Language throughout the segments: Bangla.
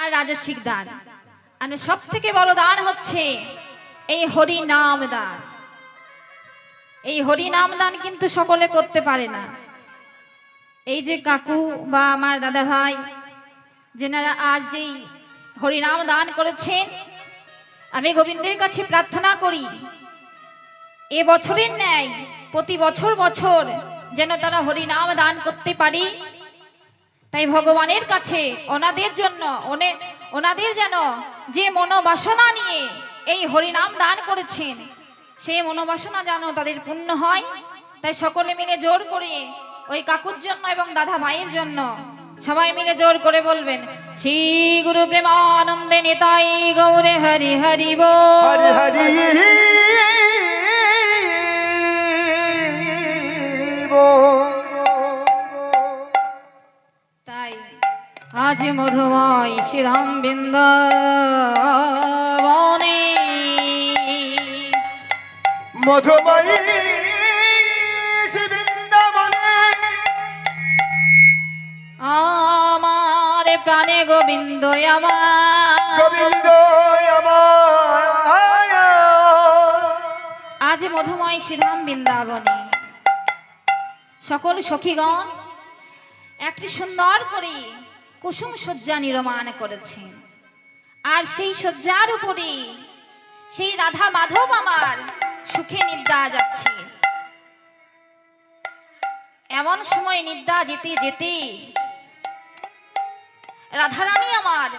আর রাজস্বিক দান। আর সব থেকে বড় দান হচ্ছে এই হরি নাম দান। এই হরি নাম দান কিন্তু সকলে করতে পারে না। এই যে কাকু বা আমার দাদা ভাই যেনারা আজ যেই হরিনাম দান করেছেন, আমি গোবিন্দের কাছে প্রার্থনা করি এ বছরের ন্যায় প্রতি বছর বছর যেন তারা হরিনাম দান করতে পারি। তাই ভগবানের কাছে ওনাদের জন্য ওনাদের যেন যে মনোবাসনা নিয়ে এই হরিনাম দান করেছেন সেই মনোবাসনা যেন তাদের পূর্ণ হয়। তাই সকলে মিলে জোর করে ওই কাকুর জন্য এবং দাদা ভাইয়ের জন্য সবাই মিলে জোর করে বলবেন, শ্রী গুরু প্রেমানন্দে নিতাই গৌরে হরি হরি বল। হরি হরি বল। তাই আজ মধুময় শ্রীরাম বৃন্দাবনে মধুময়ী বৃন্দাবনে আমার প্রাণে গোবিন্দ আমার গোবিন্দ আমার আজ মধুময় শ্রীধাম বৃন্দাবনে সকল সখীগণ একটি সুন্দর করে কুসুম শয্যা নির্মাণ করেছেন। আর সেই শয্যার উপরে সেই রাধা মাধব আমার সুখে নিদ্রা যাচ্ছে। এমন সময় নিদ্রা যেতে যেতে রাধারানী আমার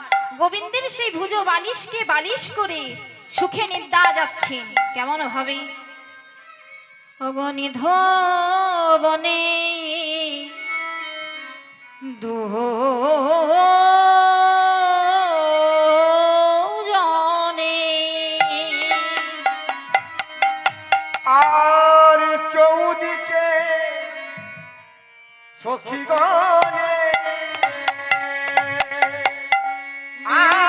গোবিন্দের সেই ভুজ বালিশকে বালিশ করে সুখে নিদ্রা যাচ্ছেন। কেমন ভাবে? অগণিধ বনে দুজনে আর চৌদিকে সখীগণে আজ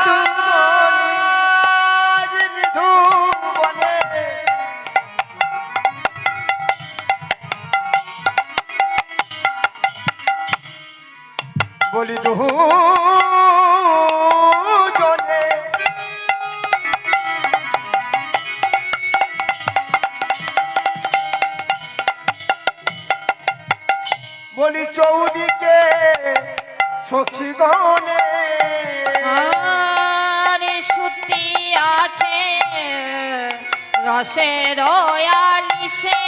নিধুবনে বলি দুজনে বলি চৌদিকে সখীগণে আরে সুতি আছে রসের আলিশে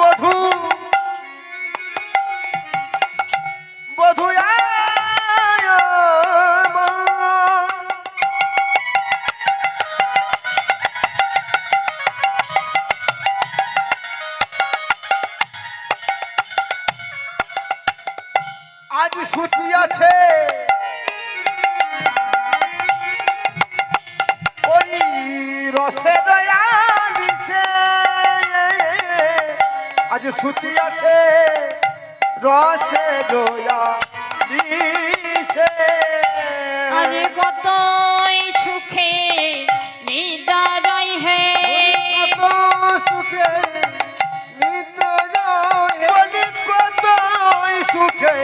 বধূ বধূ আজ ছুটি আছে ওই রসের আলিশে আজ ছুটি আছে রসের আলিশে আজ কতই সুখে নিদ্রা যায় হে কত সুখে নিত্য যাও বলি কতই সুখে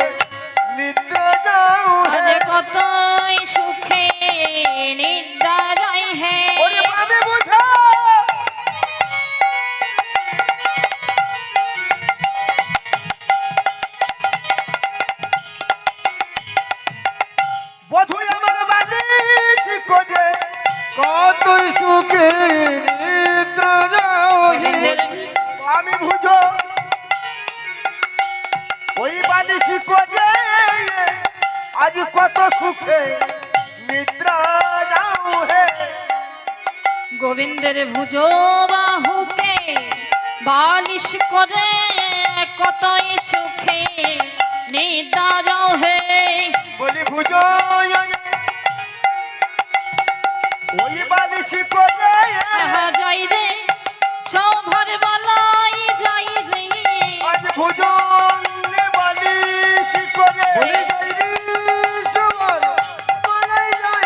নিত্য যাও আজ কতই সুখে নিদ্রা যায় হে ওরে বাবে বুঝা বধু আমার বালিশ করে কতই সুখে নিত্য যাও আমি বুঝো ওই বালিশ করে আজ কত সুখে নিদ্রা যাও হে গোবিন্দের ভুজ বাহুকে বালিশ করে কতই সুখে নিদ্রা যাও হে বলি বুঝো ওই বালিশ করে আহা যাই রে সভার বালাই যাই রে আজ বুঝো বালিশ করে ওই যাই রে সবার বলাই যাই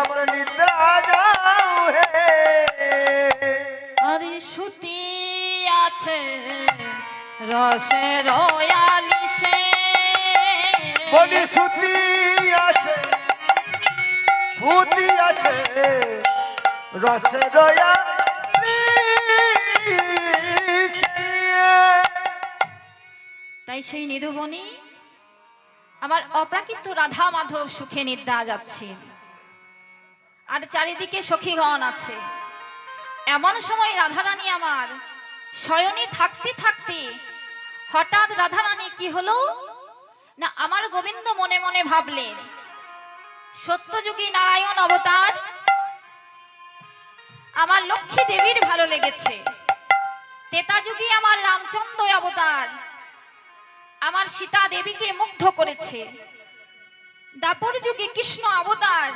আমার নিদ্রা যাও হে আরে সুতি আছে রসে রয়ালি সে বলি সুতি আছে সুতি আছে রসে রয়া তাই সেই নিধুবনী আমার অপ্রাকৃত রাধা মাধব সুখে নিদ্রা যাচ্ছে আর চারিদিকে সখীগণ আছে। এমন সময় রাধারানী আমার শয়নে থাকতে থাকতে হঠাৎ রাধারানী কি হলো না, আমার গোবিন্দ মনে মনে ভাবলেন সত্যযুগী নারায়ণ অবতার আমার লক্ষ্মী দেবীর ভালো লেগেছে, ত্রেতা যুগে আমার রামচন্দ্র অবতার আমার সীতা দেবীকে মুগ্ধ করেছে, দাপর যুগে কৃষ্ণ অবতার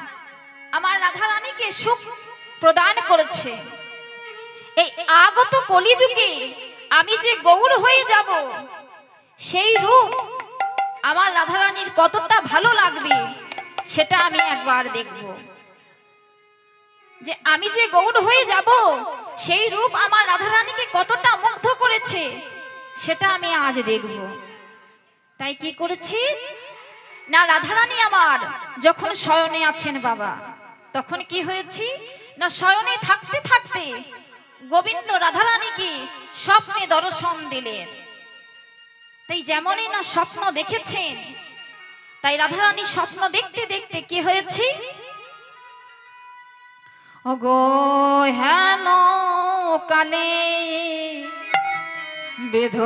আমার রাধা রানীকে সুখ প্রদান করেছে। এই আগত কলিযুগে আমি যে গৌর হয়ে যাব সেই রূপ আমার রাধা রানীর কতটা ভালো লাগবে সেটা আমি একবার দেখব। যে আমি যে গৌর হয়ে যাব সেই রূপ আমার রাধা রানীকে কতটা মুগ্ধ করেছে সেটা আমি আজ দেখব। তাই কি করেছি না, রাধারানী আমার যখন শয়নে আছেন বাবা, তখন কি হয়েছি না, শয়নে থাকতে থাকতে গোবিন্দ রাধারানীকে স্বপ্নে দর্শন দিলেন। তাই যেমনই না স্বপ্ন দেখেছেন, তাই রাধারানী স্বপ্ন দেখতে দেখতে কি হয়েছে, ওগো হেন কালে বেধ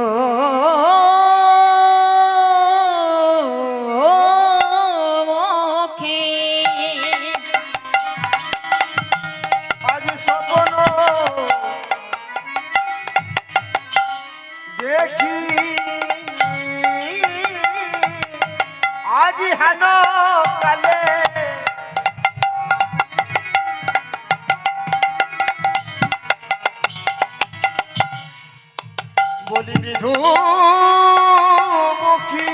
আজ স্বপ্ন দেখি আজ হেন কালে বলি বিধু মুখী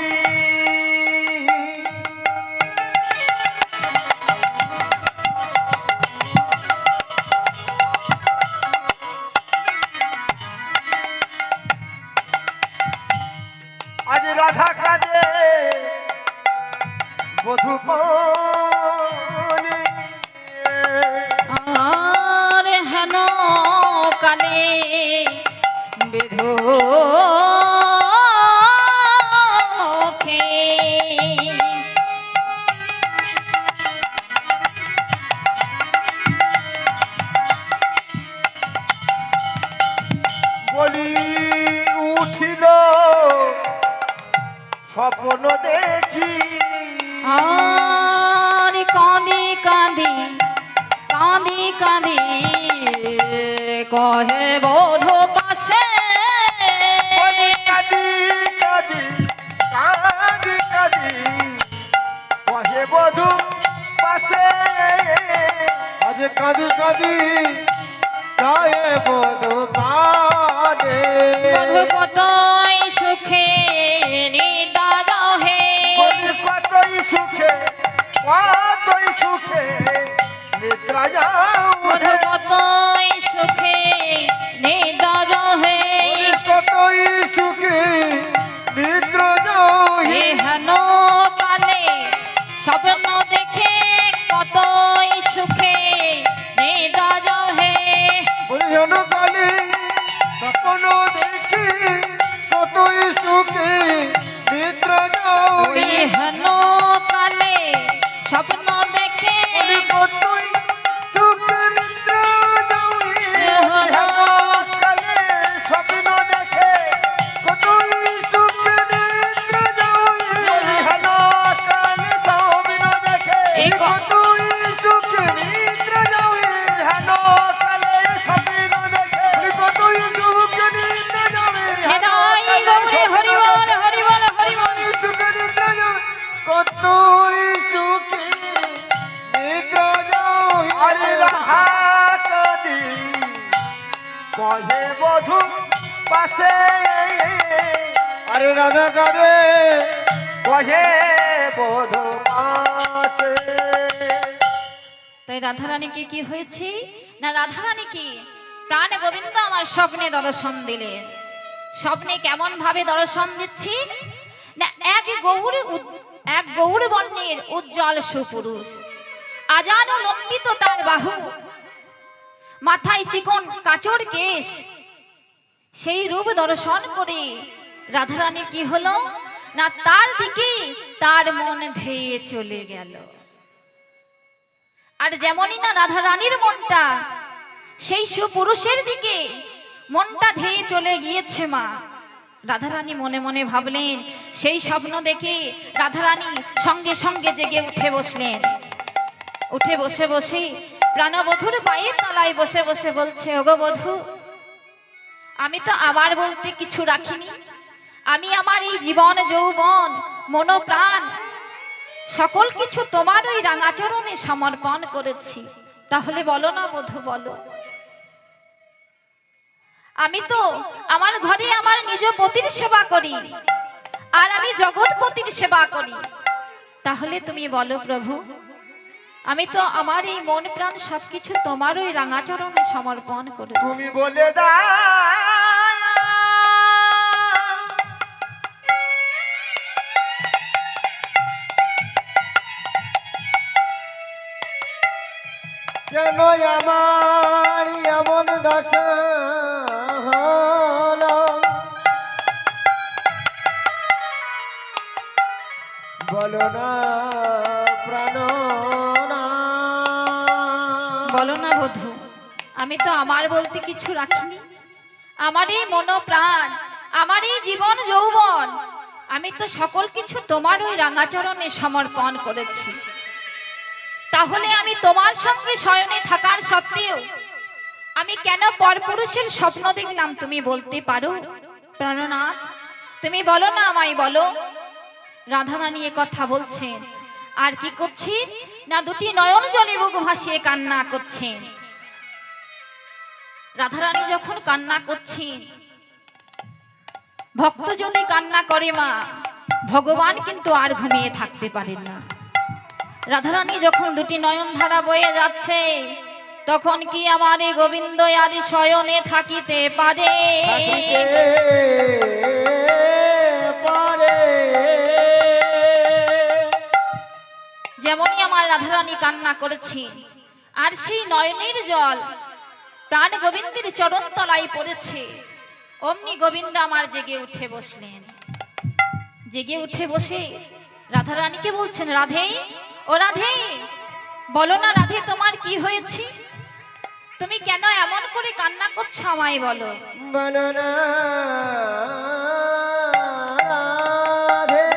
আজ রাধা কাঁদে বধূ আর হেন কালে বেধো বলি উঠিল স্বপ্ন দেখি আর কাঁদি কাঁদি কাঁদি কাঁদি কহে বোধ পাশে বলি কাঁদি কাঁদি কাঁদি কাঁদি কহে বধূ পাশে আজ কাঁদি কাঁদি গায়ে বধূ কাঁদে বধূ কতই সুখে নিদার হে বলি কতই সুখে নিদ্রা যাও বধূ কতই সুখে নিদার হে কতই সুখে নিদ্রা যাও হে হেন কালে স্বপ্ন দেখে কতই সুখে নিদার হে বলিজন কালে স্বপ্ন দেখি কতই সুখে নিদ্রা যাও ওই হেন কালে স্বপ্ন দেখে কতই সুখে নিদ্রা যাও কালে স্বপ্ন দেখে কতই সুখে নিদ্রা যাও হেন কালে স্বপ্ন দেখে কতই সুখে নিদ্রা যাও হেন কালে স্বপ্ন দেখে কতই সুখে নিদ্রা যাও নিতাই গৌরে হরি বল হরি বল হরি বল সুখে নিদ্রা যাও কতই সুখে নিদ্রা যাও আরে রাধা কাঁদি কহে বধূ পাশে আরে রাধা কাঁদে কহে বধূ পাশে তাই রাধারানীকে কি হয়েছে না, রাধারানীকে প্রাণ গোবিন্দ আমার স্বপ্নে দর্শন দিলেন। স্বপ্নে কেমন ভাবে দর্শন দিচ্ছি না, এক গৌর বর্ণের উজ্জ্বল সুপুরুষ, আজানো লম্বিত তার বাহু, মাথায় চিকন কাচর কেশ, সেই রূপ দর্শন করে রাধারানীর কি হলো না, তার দিকে তার মন ধেয়ে চলে গেল। আর যেমনই না রাধারানীর মনটা সেই সুপুরুষের দিকে মনটা ধেয়ে চলে গিয়েছে মা, রাধারানী মনে মনে ভাবলেন, সেই স্বপ্ন দেখে রাধারানী সঙ্গে সঙ্গে জেগে উঠে বসলেন। উঠে বসে বসে প্রাণবধূর পায়ের তলায় বসে বসে বলছে, ওগো বধূ, আমি তো আমার বলতে কিছু রাখিনি। আমি আমার এই জীবন যৌবন মনোপ্রাণ সকল কিছু তোমার ওই রাঙাচরণে সমর্পণ করেছি। তাহলে বলো না বধূ, বলো। আমি তো আমার ঘরে আমার নিজ পতির সেবা করি, আর আমি জগৎপতির সেবা করি। তাহলে তুমি বলো প্রভু, আমি তো আমার এই মন প্রাণ সবকিছু তোমার ওই রাঙাচরণে সমর্পণ করেছি। তুমি বলে দাও কেন আমার এমন দশা হলো, বলো না প্রাণনাথ। বলো না বধূ, আমি তো আমার বলতে কিছু রাখিনি। আমার এই মনোপ্রাণ, আমার এই জীবন যৌবন, আমি তো সকল কিছু তোমার ওই রাঙাচরণে সমর্পণ করেছি। তাহলে আমি তোমার সঙ্গে শয়নে থাকার সত্ত্বেও আমি কেন পরপুরুষের স্বপ্ন দেখলাম, তুমি বলতে পারো প্রাণনাথ? তুমি বলো না, আমায় বলো। রাধারানী এ কথা বলছেন, আর কি করছেন না, দুটি নয়ন জলে বুক ভাসিয়ে কান্না করছেন। রাধারানী যখন কান্না করছেন, ভক্ত যদি কান্না করে মা, ভগবান কিন্তু আর ঘুমিয়ে থাকতে পারেন না। রাধারানী যখন দুটি নয়ন ধারা বয়ে যাচ্ছে, তখন কি আমার এই গোবিন্দ আর শয়নে থাকিতে পারে? যেমনই আমার রাধারানী কান্না করেছি, আর সেই নয়নের জল প্রাণ গোবিন্দের চরণ তলায় পড়েছে, অমনি গোবিন্দ আমার জেগে উঠে বসলেন। জেগে উঠে বসে রাধারানীকে বলছেন, রাধে, ও রাধে, বলো না রাধে, তোমার কি হয়েছে? তুমি কেন এমন করে কান্না করছো, আমায় বলো। বলো না রাধে,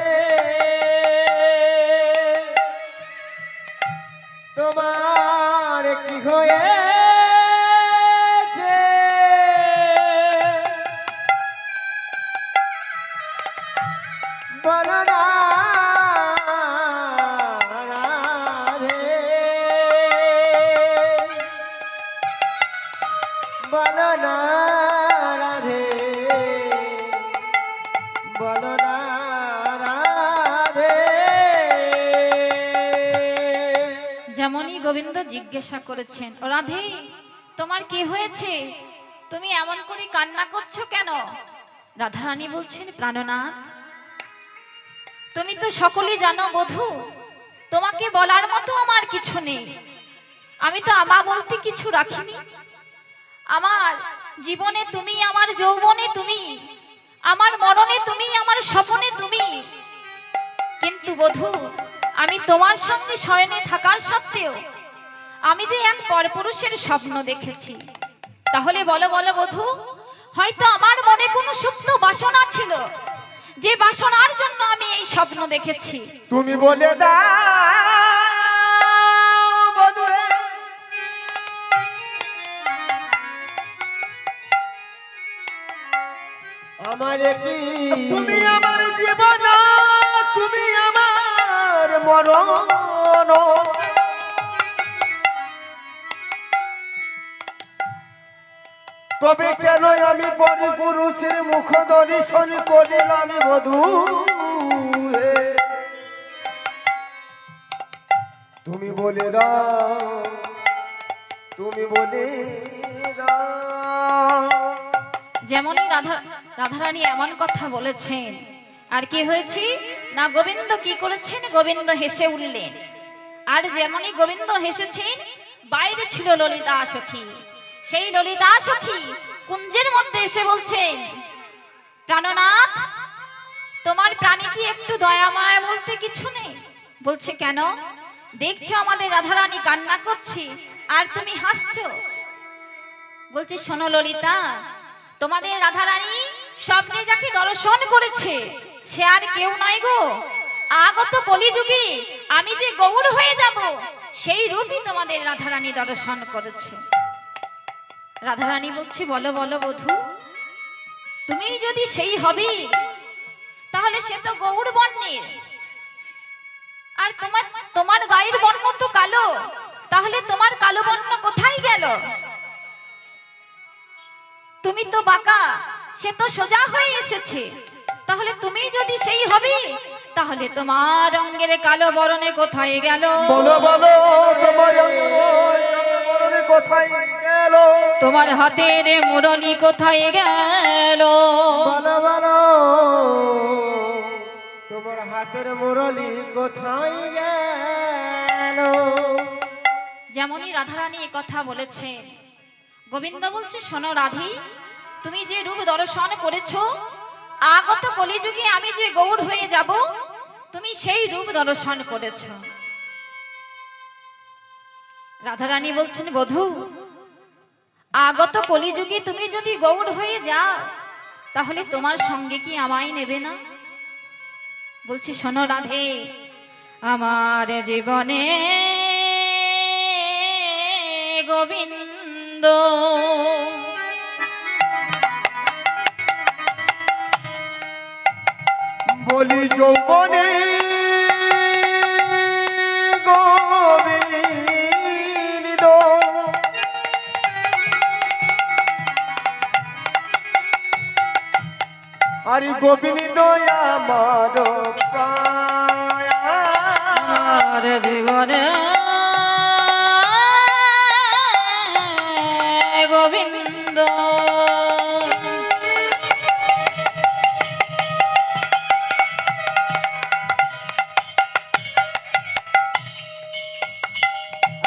তোমার কি হয়েছে? বলো না রাধে, বলো না রাধে, বলো না রাধে। যেমনই গোবিন্দ জিজ্ঞাসা করেছেন, ও রাধে, তোমার কি হয়েছে? তুমি এমন করে কান্না করছো কেন? রাধারানী বলছেন, প্রাণনাথ, তুমি তো সকলেই জানো বধূ, তোমাকে বলার মতো আমার কিছু নেই। আমি তো আমা বলতে কিছু রাখিনি। আমার জীবনে তুমি, আমার যৌবনে তুমি, আমার মরণে তুমি, আমার স্বপ্নে তুমি। কিন্তু বধূ, আমি তোমার সঙ্গে শয়নে থাকার সত্ত্বেও আমি যে এক পরপুরুষের স্বপ্ন দেখেছি। তাহলে বলো বলো বধূ, হয়তো আমার মনে কোনো সুপ্ত বাসনা ছিল, যে বাসনার জন্য আমি এই স্বপ্ন দেখেছি। তুমি বলে দাও বধূ, আমার কি তুমি আমার জীবন, তুমি আমার মরণ, তবে কেন আমি পরপুরুষের মুখ দর্শন করিলাম বধূ? তুমি বলে দাও তুমি বলে দাও। যেমনই রাধারানী এমন কথা বলেছেন, আর কি হয়েছে না, গোবিন্দ কি করেছেন, গোবিন্দ হেসে উঠলেন। আর যেমনই গোবিন্দ হেসেছেন, বাইরে ছিল ললিতা সখী। সেই ললিতা সখী কুঞ্জের মধ্যে এসে বলছেন, প্রাণনাথ, তোমার প্রাণী কি একটু দয়া মায়া বলতে কিছু নেই? বলছে, কেন? দেখছো আমাদের রাধারানী কান্না করছে আর তুমি হাসছো। বলছে, শোনো ললিতা, তোমাদের রাধারানী স্বপ্নে যাকে দর্শন করেছে সে আর কেউ নয় গো, আগত কলিযুগে আমি যে গৌর হয়ে যাব সেই রূপই তোমাদের রাধারানী দর্শন করেছে। রাধারানী বলছে, বলো বলো বধূ, তুমি যদি সেই হবে তাহলে সে তো গৌর বর্ণের, আর তোমার তোমার গায়ের বর্ণ তো কালো, তাহলে তোমার কালো বর্ণ কোথায় গেল? তুমি তো বাঁকা, সে তো সোজা হয়ে এসেছে, তাহলে তুমি যদি সেই হবে তাহলে তোমার রঙের কালো বরণে কোথায় গেল? বলো বলো তোমার বরণে কোথায় গেল? তোমার হাতের মুরলি কোথায় গেল? বলো বলো তোমার হাতের মুরলি কোথায় গেল? যেমনই রাধারানী এ কথা বলেছে, গোবিন্দ বলছে, শোনো রাধি, তুমি যে রূপ দর্শন করেছো, আগত কলিযুগে আমি যে গৌর হয়ে যাব তুমি সেই রূপ দর্শন করেছো। রাধারানী বলছেন, বধূ, আগত কলিযুগে তুমি যদি গৌর হয়ে যাও তাহলে তোমার সঙ্গে কি আমায় নেবে না? বলছি, শোনো রাধে, আমার জীবনে গোবিন্দ বলি যৌবনে গোবিন্দ আরে গোবিন্দ আমার প্রাণ। আমার জীবনে গোবিন্দ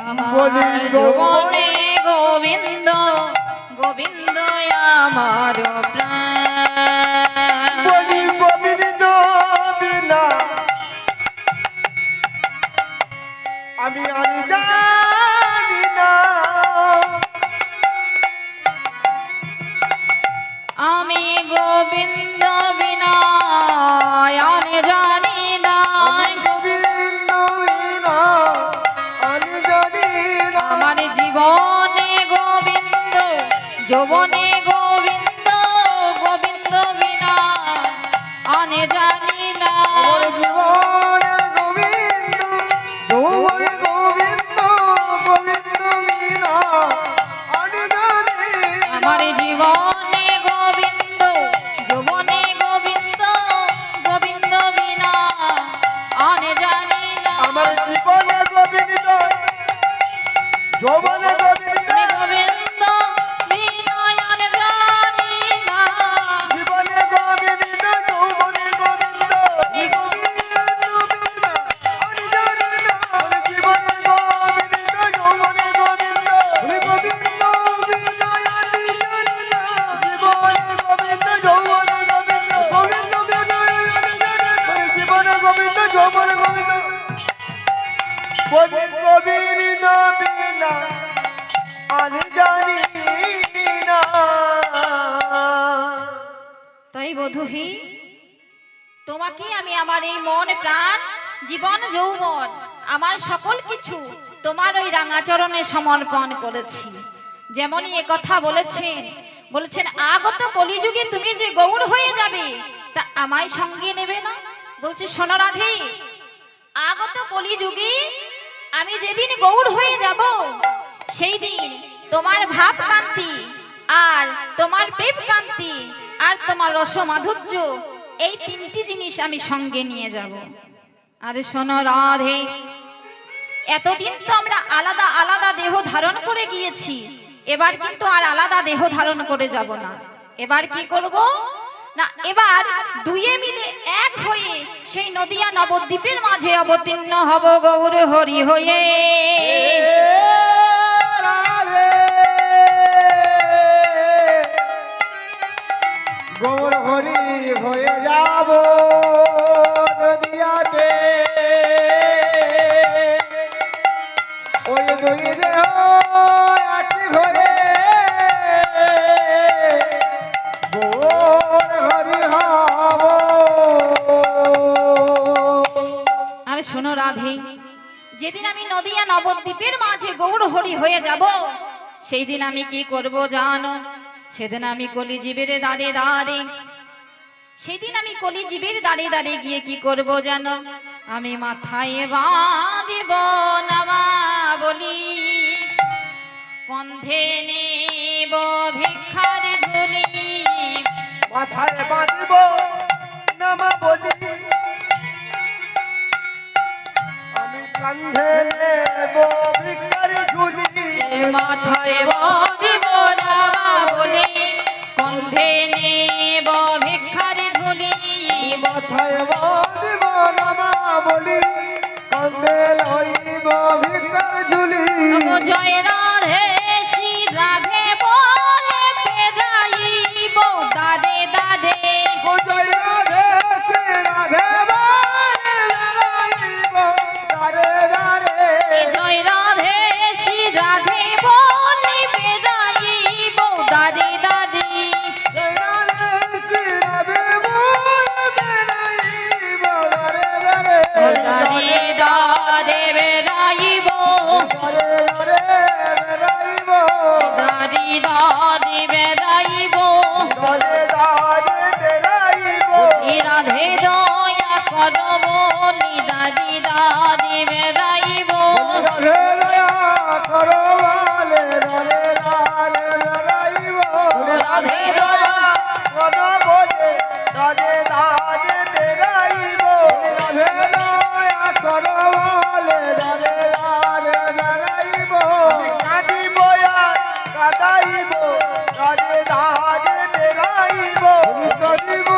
আমার জীবনে গোবিন্দ, গোবিন্দ আমার প্রাণ। বলি গোবিন্দ বিনা আমি জানি না, আমি গোবিন্দ বিনা আমি জানি না, গোবিন্দ বিনা আমি জানি না। আমার জীবনে গোবিন্দ, যৌবনে গোবিন্দ, গোবিন্দ বিনা আমি জানি না। আমার জীবনে গোবিন্দ যৌবনে গোবিন্দ, গোবিন্দ বিনা আমি জানি না। আমার জীবনে গোবিন্দ, যৌবনে গোবিন্দ, গোবিন্দ বিনা আমি জানি না। আমার জীবনে গোবিন্দ যৌবনে গোবিন্দ, আমি গোবিন্দ বিনা আমি জানি না। জীবনে গোবিন্দ যৌবনে গোবিন্দ, আমি গোবিন্দ বিনা আমি জানি না। আমার জীবনে গোবিন্দ যৌবনে গোবিন্দ, গোবিন্দ বিনা আমি জানি না। জীবনে গোবিন্দ যৌবনে গোবিন্দ, গোবিন্দ বিনা আমি জানি না। আমার জীবনে গোবিন্দ যৌবনে গোবিন্দ, গোবিন্দ বিনা আমি জানি না। তাই বধূহি, তোমাকে আমি আমার এই মন প্রাণ জীবন যৌবন আমার সকল কিছু তোমার ওই রাঙাচরণে সমর্পণ করেছি। যেমনই এ কথা বলেছেন, বলেছেন আগত কলিযুগে তুমি যে গৌর হয়ে যাবে তা আমায় সঙ্গে নেবে না? বলছে, শোনো রাধে, আগত কলিযুগে আমি যেদিন গৌর হয়ে যাব সেই দিন তোমার ভাব কান্তি আর তোমার প্রেম কান্তি আর তোমার রস মাধুর্য এই তিনটি জিনিস আমি সঙ্গে নিয়ে যাব। আরে শোনো রাধে, এতদিন তো আমরা আলাদা আলাদা দেহ ধারণ করে গিয়েছি, এবার কিন্তু আর আলাদা দেহ ধারণ করে যাব না। এবার কি করব না, এবার দুয়ে মিলে এক হয়ে সেই নদিয়া নবদ্বীপের মাঝে অবতীর্ণ হব গৌর হরি হয়ে। রাধে গৌর হরি হয়ে যাব নদিয়াতে, ওই দুই দেহ একটি ঘরে গৌর হরি হব। আর শোনো রাধে, যেদিন আমি নদিয়া নবদ্বীপের মাঝে গৌর হরি হয়ে যাব, সেই দিন আমি কি করব জানো? সেদিন আমি কলিজীবের দাঁড়ে দাঁড়ে, সেদিন আমি কলিজীবের দাঁড়ে দাঁড়ে গিয়ে কি করব জানো? আমি মাথায় বাঁধিব নামা বলি, কন্ধে নেব ভিক্ষার ঝুলি। মাথায় বাঁধিব নামা বলি, আমি কান্ধে নেব ভিখারি ঝুলি। মাথায় বাঁধিব নামা বলি, কন্ধে নেব ভিক্ষার ঝুলি। মাথায় বাঁধিব নামা বলি, কান্ধে লইব ভিখার ঝুলি। ওগো জয় রাধে শ্রী রাধে বলে বেড়াইব দাঁড়ে দাঁড়ে। ও জয় রাধে শ্রী রাধে বলে বেড়াইব দাঁড়ে দাঁড়ে। জয় রাধে শ্রী রাধে বলে বেড়াইব দাঁড়ে দাঁড়ে। জয় রাধে শ্রী রাধে বলে বেড়াইব দাঁড়ে দাঁড়ে। দাঁড়ে দাঁড়ে বেড়াইব, দাঁড়ে দাঁড়ে বেড়াইব, দাঁড়ে দাঁড়ে বেড়াইব। দাঁড়ে দাঁড়ে বেড়াইব। এ রাধে দয়া কর বলি, দাঁড়ে দাঁড়ে বেড়াইব। রাধে দয়া করো বলে দাঁড়ে দাঁড়ে বেড়াইব। রাধে দয়া করো বলে দাঁড়ে দাঁড়ে বেড়াইব। রাধে দয়া করো বলে দাঁড়ে দাঁড়ে বেড়াইব। কাঁদিব আর কাঁদাইব, দাঁড়ে দাঁড়ে বেড়াইব। কাঁদিব